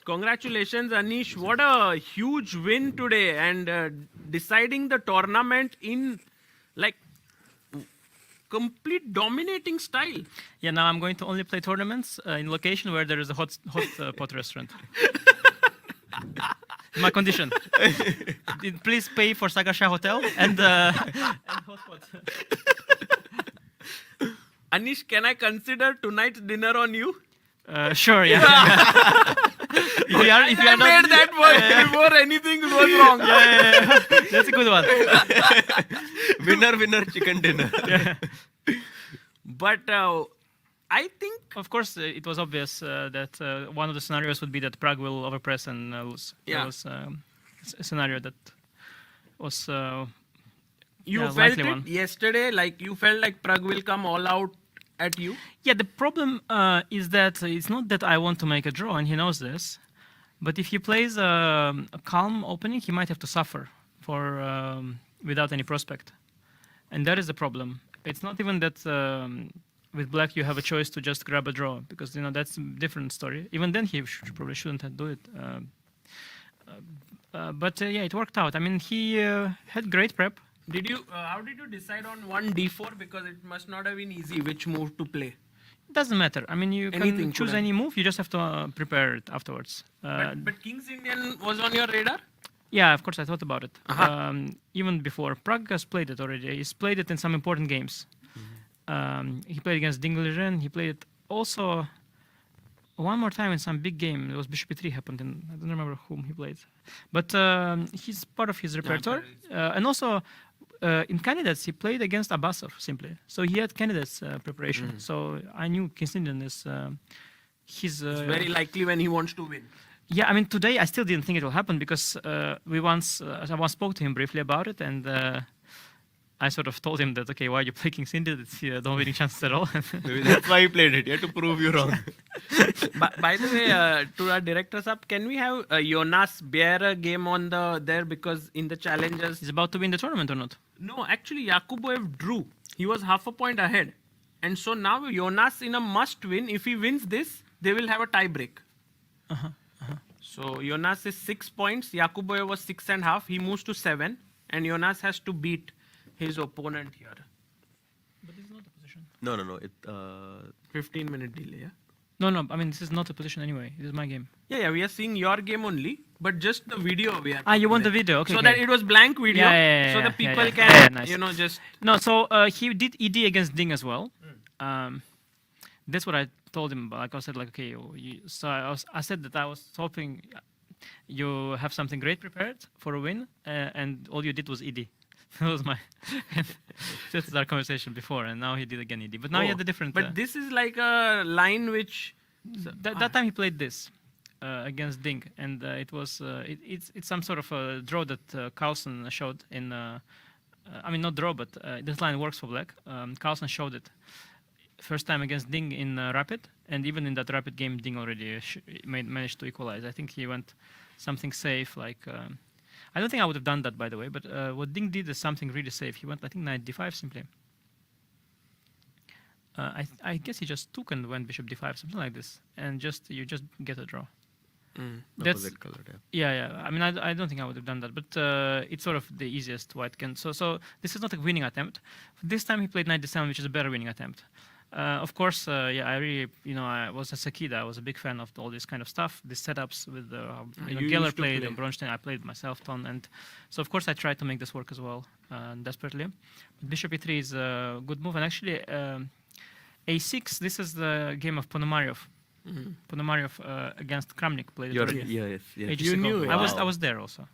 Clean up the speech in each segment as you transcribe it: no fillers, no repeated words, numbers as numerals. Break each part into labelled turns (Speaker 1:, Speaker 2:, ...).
Speaker 1: Congratulations, Anish. What a huge win today and deciding the tournament in like complete dominating style.
Speaker 2: Yeah, now I'm going to only play tournaments in location where there is a hot pot restaurant. My condition. Please pay for Sagasha Hotel and hot pot.
Speaker 1: Anish, can I consider tonight's dinner on you?
Speaker 2: Sure, yeah. if you are
Speaker 1: I
Speaker 2: not,
Speaker 1: made that work before anything was wrong.
Speaker 2: that's a good one.
Speaker 3: Winner, chicken dinner.
Speaker 1: But I think
Speaker 2: Of course, it was obvious that one of the scenarios would be that Prague will overpress and lose.
Speaker 1: Yeah.
Speaker 2: That was a scenario that was
Speaker 1: you felt
Speaker 2: likely
Speaker 1: it
Speaker 2: one.
Speaker 1: yesterday, like you felt like Prague will come all out at you.
Speaker 2: Yeah, the problem is that it's not that I want to make a draw, and he knows this. But if he plays a calm opening, he might have to suffer for without any prospect, and that is the problem. It's not even that with black you have a choice to just grab a draw, because that's a different story. Even then, he probably shouldn't have do it. But yeah, it worked out. I mean, he had great prep.
Speaker 1: Did you? How did you decide on one d4? Because it must not have been easy which move to play.
Speaker 2: It doesn't matter. I mean, you
Speaker 1: Anything
Speaker 2: can
Speaker 1: could
Speaker 2: choose
Speaker 1: have.
Speaker 2: any move. You just have to prepare it afterwards.
Speaker 1: But King's Indian was on your radar.
Speaker 2: Yeah, of course, I thought about it.
Speaker 1: Uh-huh.
Speaker 2: Even before. Prague has played it already. He's played it in some important games. He played against Dingleren. He played it also one more time in some big game. It was Bishop e3 happened, and I don't remember whom he played. But he's part of his repertoire. And also, in candidates, he played against Abbasov, simply. So he had candidates preparation. So I knew King's Indian is... he's
Speaker 1: Very likely when he wants to win.
Speaker 2: Yeah, I mean, today I still didn't think it will happen because I once spoke to him briefly about it, and I sort of told him that, okay, why you play King's Indian? It's no winning chances at all.
Speaker 3: Maybe that's why he played it. He had to prove you wrong.
Speaker 1: By the way, to our directors up, can we have Jonas Beer game on there, because in the challenges?
Speaker 2: He's about to win the tournament or not?
Speaker 1: No, actually Yakuboev drew. He was half a point ahead, and so now Jonas in a must win. If he wins this, they will have a tie break. So Jonas is 6 points. Yakuboev was 6.5. He moves to 7, and Jonas has to beat his opponent here.
Speaker 2: But this is not a position.
Speaker 3: No.
Speaker 1: 15-minute delay. Yeah.
Speaker 2: No. I mean, this is not a position anyway. This is my game.
Speaker 1: Yeah. We are seeing your game only, but just the video we are.
Speaker 2: You want the video? Okay.
Speaker 1: So
Speaker 2: okay.
Speaker 1: that it was blank video,
Speaker 2: Yeah,
Speaker 1: so the
Speaker 2: yeah,
Speaker 1: people
Speaker 2: yeah.
Speaker 1: can,
Speaker 2: Yeah, nice.
Speaker 1: just.
Speaker 2: No, so he did ED against Ding as well. That's what I told him. Like I said, like, okay, I said that I was hoping you have something great prepared for a win, and all you did was ED. That was my. That's our conversation before, and now he did again ED. But now he had a different.
Speaker 1: But this is like a line which.
Speaker 2: That time he played this against Ding, and it was it's some sort of a draw that Carlsen showed in. I mean, not draw, but this line works for black. Carlsen showed it first time against Ding in Rapid, and even in that Rapid game, Ding already managed to equalize. I think he went something safe, like I don't think I would have done that, by the way. But what Ding did is something really safe. He went, I think, knight d5 simply. I guess he just took and went bishop d5, something like this, and you just get a draw. That's
Speaker 3: Opposite color,
Speaker 2: yeah. I mean, I don't think I would have done that, but it's sort of the easiest white can. So this is not a winning attempt. This time he played knight d7, which is a better winning attempt. Of course, I really, I was as a kid, I was a big fan of all this kind of stuff, these setups with Geller played and Bronstein. I played myself, Ton, and so of course I tried to make this work as well, desperately. But bishop e3 is a good move, and actually a6. This is the game of Ponomarev. Ponomarev against Kramnik played it.
Speaker 3: Yes.
Speaker 2: Ages
Speaker 1: You
Speaker 2: ago.
Speaker 1: knew it.
Speaker 2: I was there also.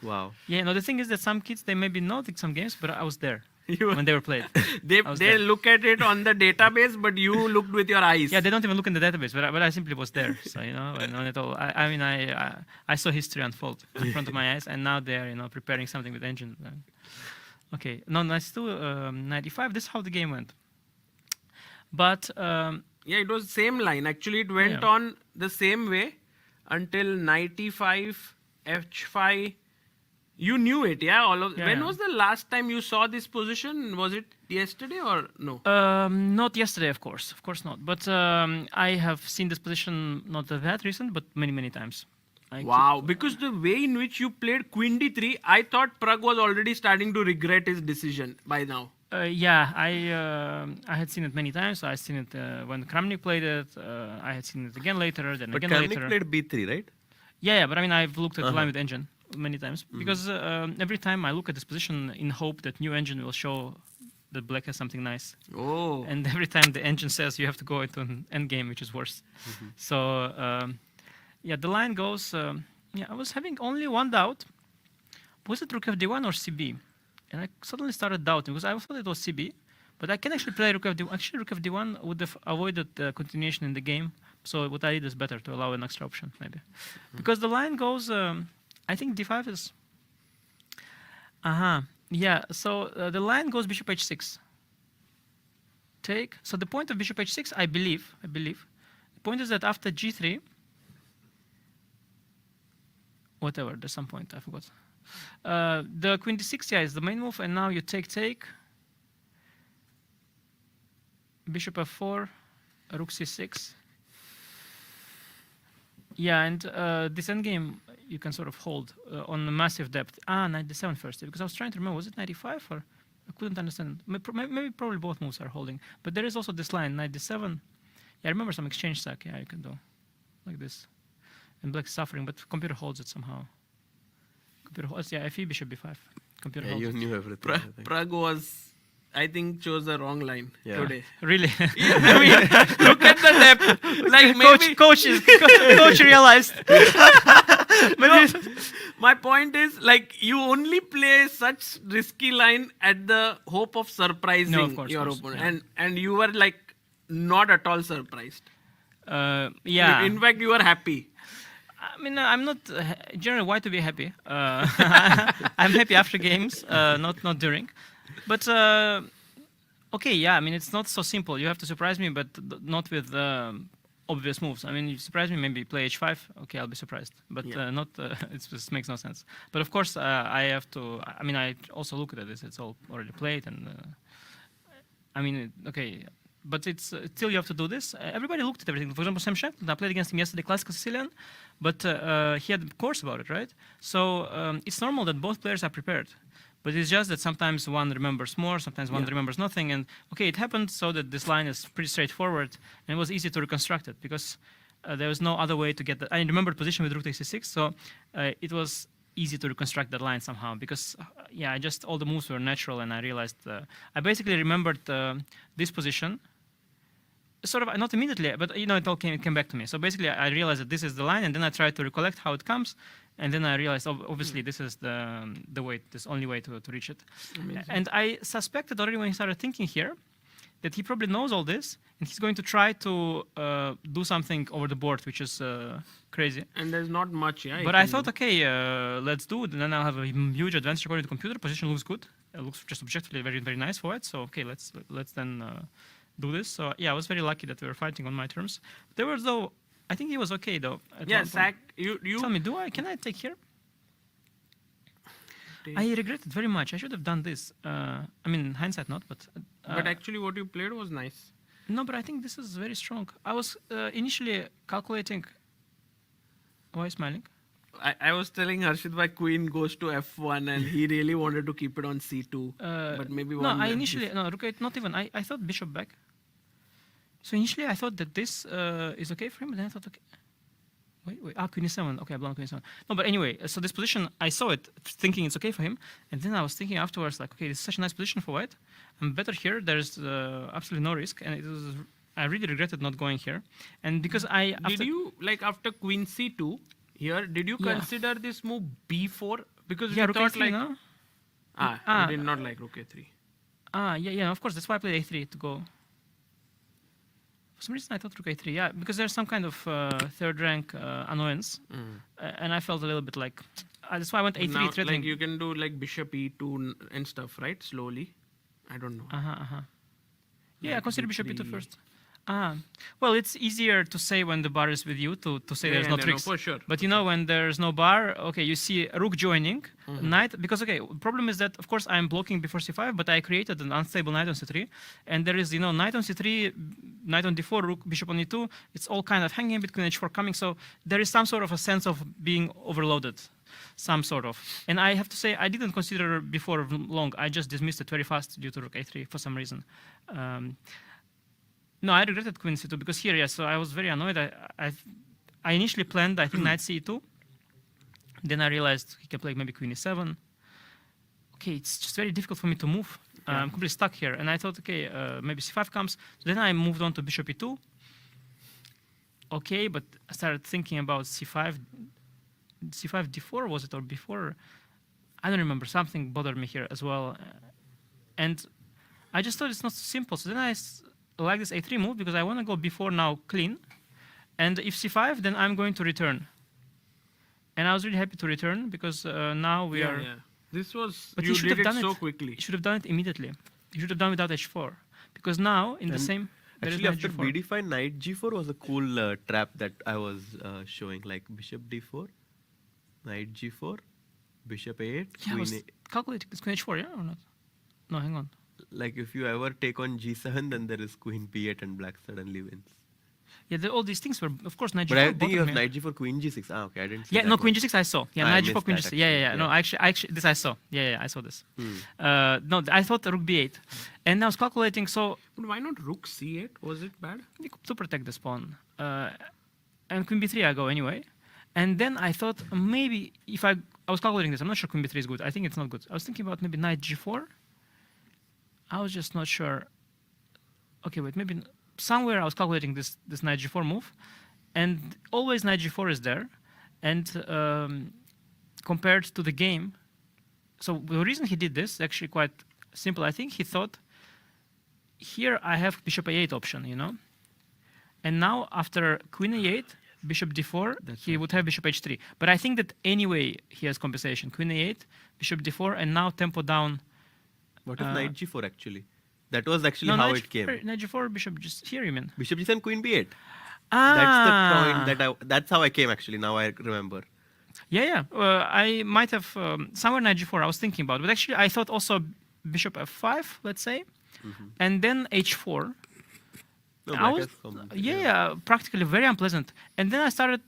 Speaker 3: Wow.
Speaker 2: Yeah, no, the thing is that some kids, they maybe know some games, but I was there when they were played.
Speaker 1: They
Speaker 2: there.
Speaker 1: look at it on the database, but you looked with your eyes.
Speaker 2: Yeah, they don't even look in the database, but I simply was there. So and on it all. I mean, I saw history unfold in front of my eyes, and now they're preparing something with engine. Okay, no, knight 95. This is how the game went. But
Speaker 1: yeah, it was same line. Actually, it went on the same way until 95, h5. You knew it, yeah? When was the last time you saw this position? Was it yesterday or no?
Speaker 2: Not yesterday, of course not. But I have seen this position not that recent, but many times.
Speaker 1: Wow, because the way in which you played Queen D3, I thought Prague was already starting to regret his decision by now.
Speaker 2: Yeah, I had seen it many times. I seen it when Kramnik played it. I had seen it again later, then
Speaker 3: But
Speaker 2: again
Speaker 3: Kramnik
Speaker 2: later.
Speaker 3: played B3, right?
Speaker 2: Yeah, but I mean, I've looked at the line with engine many times because every time I look at this position in hope that new engine will show that black has something nice.
Speaker 1: Oh.
Speaker 2: And every time the engine says you have to go into an endgame, which is worse. So yeah, the line goes. Yeah, I was having only one doubt: was it Rook FD1 or CB? And I suddenly started doubting because I thought it was CB, but I can actually play Rook FD1. Actually, Rook FD1 would have avoided the continuation in the game. So what I did is better to allow an extra option, maybe, because the line goes. I think D5 is. Yeah. So the line goes Bishop H6. Take. So the point of Bishop H6, I believe. The point is that after G3. Whatever, there's some point, I forgot. The Queen D6, yeah, is the main move, and now you take. Bishop F4, Rook C6. Yeah, and this endgame you can sort of hold on a massive depth. Knight D7 first, because I was trying to remember, was it 95 or I couldn't understand. Maybe probably both moves are holding, but there is also this line, Knight D7. Yeah, I remember some exchange sack. Yeah, you can do like this. And black is suffering, but computer holds it somehow. Computer holds, yeah, FE Bishop B5. Computer holds
Speaker 3: you
Speaker 2: it.
Speaker 3: knew everything. I think.
Speaker 1: Prague was, I think, chose the wrong line today.
Speaker 2: Really?
Speaker 1: I mean, look at the depth. Like maybe
Speaker 2: coach realized.
Speaker 1: my point is, like, you only play such risky line at the hope of surprising your opponent,
Speaker 2: yeah.
Speaker 1: and you were like not at all surprised.
Speaker 2: Yeah.
Speaker 1: In fact, you were happy.
Speaker 2: I mean, I'm not generally why to be happy. I'm happy after games, not during. But okay, yeah. I mean, it's not so simple. You have to surprise me, but not with obvious moves. I mean, you surprise me, maybe play H5. Okay, I'll be surprised, but not. It just makes no sense. But of course, I have to. I mean, I also look at this. It's all already played, and I mean, okay. But it's still you have to do this. Everybody looked at everything. For example, Sam Shackleton, I played against him yesterday, classical Sicilian, but he had a course about it, right? So it's normal that both players are prepared. But it's just that sometimes one remembers more, sometimes one remembers nothing. And okay, it happened so that this line is pretty straightforward, and it was easy to reconstruct it because there was no other way to get that. I remembered position with Rook takes C6, so it was easy to reconstruct that line somehow because yeah, I just all the moves were natural, and I realized I basically remembered this position. Sort of not immediately, but you know, it all came back to me. So basically, I realized that this is the line, and then I tried to recollect how it comes, and then I realized, obviously, this is the way, this only way to reach it. Amazing. And I suspected already when he started thinking here that he probably knows all this, and he's going to try to do something over the board, which is crazy.
Speaker 1: And there's not much, yeah.
Speaker 2: But I thought, okay, let's do it, and then I'll have a huge advantage according to the computer. Position looks good. It looks just objectively very nice for it. So okay, let's then. Do this. So yeah, I was very lucky that we were fighting on my terms. There was though, I think he was okay though.
Speaker 1: Yeah, sack. You
Speaker 2: tell me, can I take here? I regret it very much. I should have done this. I mean, hindsight not, but.
Speaker 1: But actually, what you played was nice.
Speaker 2: No, but I think this is very strong. I was initially calculating. Why are you smiling?
Speaker 1: I was telling Harshit why Queen goes to F1 and he really wanted to keep it on C2. But maybe
Speaker 2: no, I initially Rook 8, not even. I thought Bishop back. So initially I thought that this is okay for him, but then I thought, okay, wait, Queen E7. Okay, I blocked Queen E7. No, but anyway, so this position, I saw it thinking it's okay for him, and then I was thinking afterwards, like, okay, this is such a nice position for white. I'm better here. There's absolutely no risk, and it was. I really regretted not going here, and because
Speaker 1: did you like after Queen C2 here? Did you consider this move B4 because you thought
Speaker 2: A3,
Speaker 1: like
Speaker 2: no?
Speaker 1: you did not like Rook A3.
Speaker 2: Yeah. Of course, that's why I played A3 to go. For some reason, I thought Rook A3. Yeah, because there's some kind of third rank annoyance, and I felt a little bit like that's why I went A3
Speaker 1: now,
Speaker 2: threatening.
Speaker 1: Like you can do like Bishop E2 and stuff, right? Slowly. I don't know.
Speaker 2: Yeah, I consider Bishop E2 first. Well, it's easier to say when the bar is with you to say there's no tricks.
Speaker 1: for sure.
Speaker 2: But when there's no bar, okay, you see rook joining, knight, because problem is that of course I'm blocking before c5, but I created an unstable knight on c3, and there is knight on c3, knight on d4, rook, bishop on e2. It's all kind of hanging between h4 coming, so there is some sort of a sense of being overloaded, some sort of. And I have to say I didn't consider before long. I just dismissed it very fast due to rook a3 for some reason. No, I regretted queen c2 because here, so I was very annoyed. I initially planned, I think, knight c2. Then I realized he can play maybe queen e7. Okay, it's just very difficult for me to move. I'm completely stuck here. And I thought, okay, maybe c5 comes. So then I moved on to bishop e2. Okay, but I started thinking about c5. c5 d4 was it, or before? I don't remember. Something bothered me here as well. And I just thought it's not so simple. So then I like this a3 move because I want to go before now clean, and if c5, then I'm going to return. And I was really happy to return because now we are.
Speaker 1: Yeah. This was.
Speaker 2: But
Speaker 1: you
Speaker 2: should
Speaker 1: did
Speaker 2: have done
Speaker 1: it so quickly.
Speaker 2: You should have done it immediately. You should have done without h4, because now in the same.
Speaker 3: Actually, after
Speaker 2: g4.
Speaker 3: b5, knight g4 was a cool trap that I was showing, like bishop d4, knight g4, bishop a8,
Speaker 2: Yeah, I
Speaker 3: queen
Speaker 2: was
Speaker 3: a.
Speaker 2: calculating this queen h4, yeah or not? No, hang on.
Speaker 3: Like if you ever take on g7, then there is queen b8 and black suddenly wins.
Speaker 2: Yeah, all these things were, of course, knight g4.
Speaker 3: But I think you have
Speaker 2: bothered me.
Speaker 3: knight g4, queen g6. Ah, okay, I didn't see
Speaker 2: Yeah,
Speaker 3: that
Speaker 2: no,
Speaker 3: one.
Speaker 2: queen g6 I saw. Yeah,
Speaker 3: I
Speaker 2: knight g4,
Speaker 3: missed
Speaker 2: queen
Speaker 3: that
Speaker 2: g6.
Speaker 3: actually,
Speaker 2: Yeah. No,
Speaker 3: yeah.
Speaker 2: actually, this I saw. Yeah, I saw this. No, I thought rook b8, and I was calculating. So
Speaker 1: But why not rook c8? Was it bad?
Speaker 2: to protect this pawn, and queen b3 I go anyway. And then I thought maybe if I was calculating this, I'm not sure queen b3 is good. I think it's not good. I was thinking about maybe knight g4. I was just not sure. Okay, wait, maybe somewhere I was calculating this knight g4 move, and always knight g4 is there, and compared to the game. So the reason he did this is actually quite simple. I think he thought, here I have bishop a8 option, and now after queen a8, bishop d4, he would have bishop h3. But I think that anyway he has compensation. Queen a8, bishop d4, and now tempo down.
Speaker 3: What is knight g4 actually? That was actually
Speaker 2: No,
Speaker 3: how
Speaker 2: knight
Speaker 3: it came.
Speaker 2: G4, knight g4, bishop just here, you mean?
Speaker 3: Bishop g7, queen b8.
Speaker 2: Ah.
Speaker 3: That's the point that's how I came actually. Now I remember.
Speaker 2: Yeah. I might have somewhere knight g4 I was thinking about, but actually I thought also bishop f5, let's say, and then h4.
Speaker 3: No,
Speaker 2: I
Speaker 3: black
Speaker 2: was,
Speaker 3: has come.
Speaker 2: practically very unpleasant. And then I started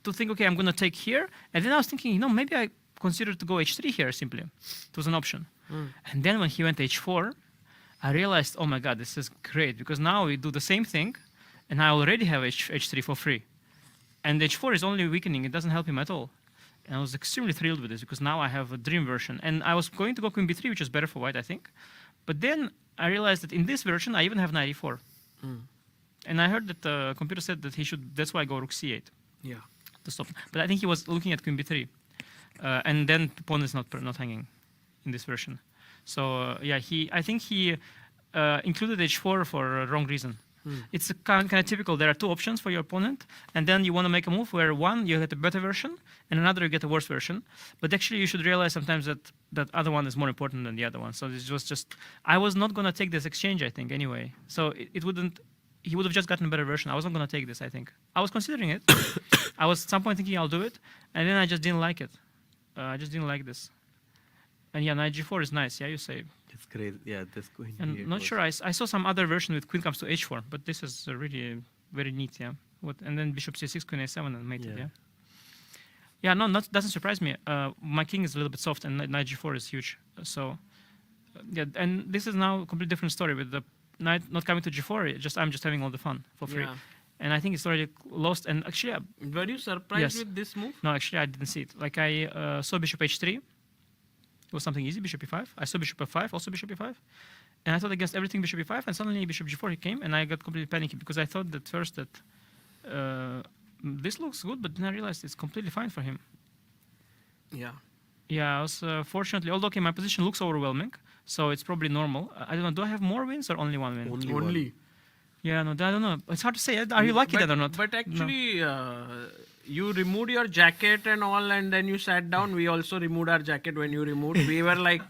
Speaker 2: to think, okay, I'm going to take here. And then I was thinking, maybe I considered to go h3 here simply. It was an option. And then when he went h4, I realized, oh my God, this is great, because now we do the same thing, and I already have h3 for free. And h4 is only weakening. It doesn't help him at all. And I was extremely thrilled with this, because now I have a dream version. And I was going to go queen b3, which is better for white, I think. But then I realized that in this version, I even have knight e4. And I heard that the computer said that he should, that's why I go rook c8.
Speaker 1: Yeah.
Speaker 2: To stop. But I think he was looking at queen b3. And then the pawn is not hanging in this version. So I think he included h4 for a wrong reason. It's kind of typical. There are two options for your opponent, and then you want to make a move where one, you get a better version, and another, you get a worse version. But actually, you should realize sometimes that that other one is more important than the other one. So this was just, I was not going to take this exchange, I think, anyway. So it wouldn't, he would have just gotten a better version. I was not going to take this, I think. I was considering it. I was at some point thinking I'll do it, and then I just didn't like it. I just didn't like this. And yeah, knight g4 is nice, yeah, you say.
Speaker 3: It's crazy. Yeah, this queen.
Speaker 2: And
Speaker 3: b8
Speaker 2: not
Speaker 3: was-
Speaker 2: sure, I saw some other version with queen comes to h4, but this is really very neat, yeah. And then bishop c6, queen a7, and mated, yeah. Yeah, no, doesn't surprise me. My king is a little bit soft, and knight g4 is huge. So, yeah, and this is now a completely different story with the knight not coming to g4. I'm just having all the fun for free.
Speaker 1: Yeah.
Speaker 2: And I think it's already lost. And actually,
Speaker 1: Were you surprised
Speaker 2: Yes.
Speaker 1: with this move?
Speaker 2: no, actually, I didn't see it. Like I saw bishop h3. It was something easy, bishop e5. I saw bishop f5, also bishop e5. And I thought against everything bishop e5, and suddenly bishop g4 he came, and I got completely panicky because I thought at first that this looks good, but then I realized it's completely fine for him.
Speaker 1: Yeah.
Speaker 2: Yeah, I was fortunately, although okay, my position looks overwhelming, so it's probably normal. I don't know, do I have more wins or only one win?
Speaker 3: Only one.
Speaker 1: Only.
Speaker 2: Yeah, no, I don't know. It's hard to say. Are you lucky then or not?
Speaker 1: But
Speaker 2: No.
Speaker 1: actually, you removed your jacket and all, and then you sat down. We also removed our jacket when you removed. We were like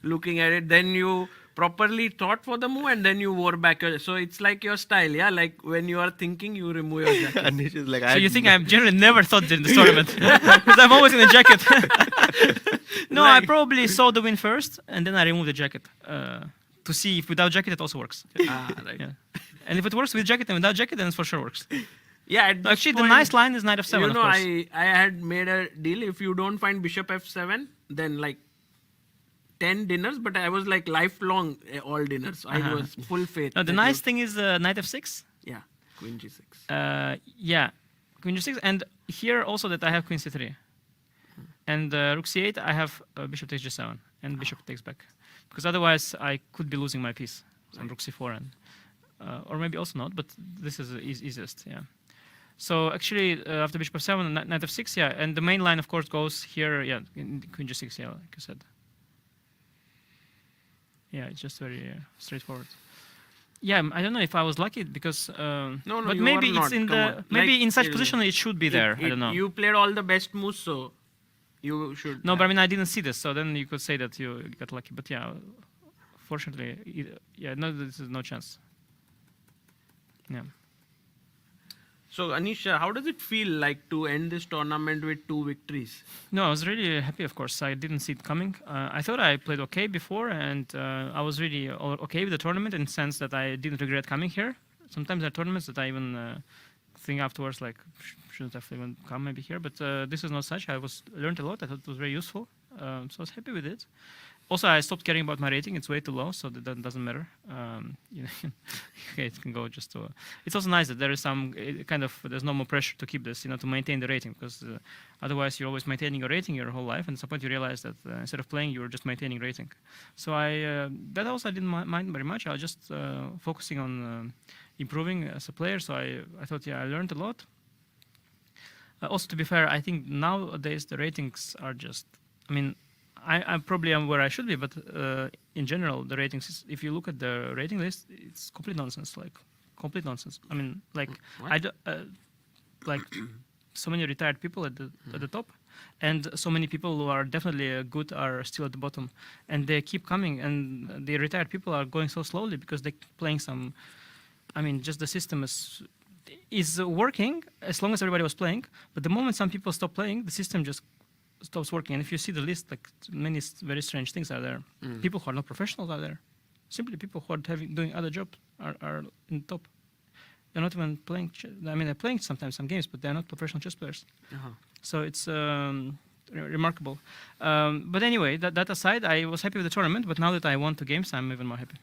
Speaker 1: looking at it. Then you properly thought for the move and then you wore back your, so it's like your style, yeah, like when you are thinking you remove your jacket.
Speaker 3: Anish is like,
Speaker 2: So you think I've generally never thought in this tournament? Because I'm always in a jacket. No, I
Speaker 1: Right.
Speaker 2: probably saw the win first, and then I removed the jacket to see if without jacket it also works.
Speaker 1: Right.
Speaker 2: Yeah. And if it works with jacket and without jacket, then it for sure works.
Speaker 1: Yeah, at this
Speaker 2: Actually, the
Speaker 1: point,
Speaker 2: nice line is knight f7,
Speaker 1: you
Speaker 2: of
Speaker 1: know,
Speaker 2: course.
Speaker 1: I had made a deal, if you don't find bishop f7 then like 10 dinners, but I was like lifelong all dinners. I was full faith.
Speaker 2: No, the
Speaker 1: that
Speaker 2: nice
Speaker 1: you-
Speaker 2: thing is knight f6.
Speaker 1: Yeah, queen g6.
Speaker 2: Yeah, queen g6, and here also that I have queen c3, and rook c8 I have bishop takes g7 and bishop takes back, because otherwise I could be losing my piece. So rook c4 and or maybe also not, but this is the easiest. Yeah. So actually after bishop f7 knight f6, yeah, and the main line of course goes here. Yeah, queen g6. Yeah, like you said. Yeah, it's just very straightforward. Yeah, I don't know if I was lucky because
Speaker 1: No,
Speaker 2: but
Speaker 1: you
Speaker 2: maybe
Speaker 1: are
Speaker 2: it's
Speaker 1: not.
Speaker 2: in
Speaker 1: Come
Speaker 2: the
Speaker 1: on.
Speaker 2: maybe
Speaker 1: Like,
Speaker 2: in such position it should be there. I don't know.
Speaker 1: You played all the best moves, so you should.
Speaker 2: No, but I mean I didn't see this, so then you could say that you got lucky. But yeah, fortunately, yeah, no, this is no chance. Yeah.
Speaker 1: So Anish, how does it feel like to end this tournament with 2 victories?
Speaker 2: No, I was really happy, of course. I didn't see it coming. I thought I played okay before, and I was really okay with the tournament in the sense that I didn't regret coming here. Sometimes there are tournaments that I even think afterwards, like, shouldn't have even come maybe here. But this is not such. I learned a lot. I thought it was very useful. So I was happy with it. Also, I stopped caring about my rating. It's way too low, so that doesn't matter. You know, okay, it can go just to. It's also nice that there is some kind of there's no more pressure to keep this, you know, to maintain the rating, because otherwise you're always maintaining your rating your whole life, and at some point you realize that instead of playing, you're just maintaining rating. So that also I didn't mind very much. I was just focusing on improving as a player. So I thought, yeah, I learned a lot. Also, to be fair, I think nowadays the ratings are just. I mean. I probably am where I should be, but in general, the ratings, if you look at the rating list, it's complete nonsense, like complete nonsense. I mean, like, like so many retired people at the top, and so many people who are definitely good are still at the bottom, and they keep coming, and the retired people are going so slowly because they're playing some, I mean, just the system is working as long as everybody was playing, but the moment some people stop playing, the system just stops working. And if you see the list, like many very strange things are there. People who are not professionals are there. Simply people who are doing other jobs are in the top. They're not even playing. I mean, they're playing sometimes some games, but they're not professional chess players. So it's remarkable. But anyway, that aside, I was happy with the tournament. But now that I won 2 games, I'm even more happy.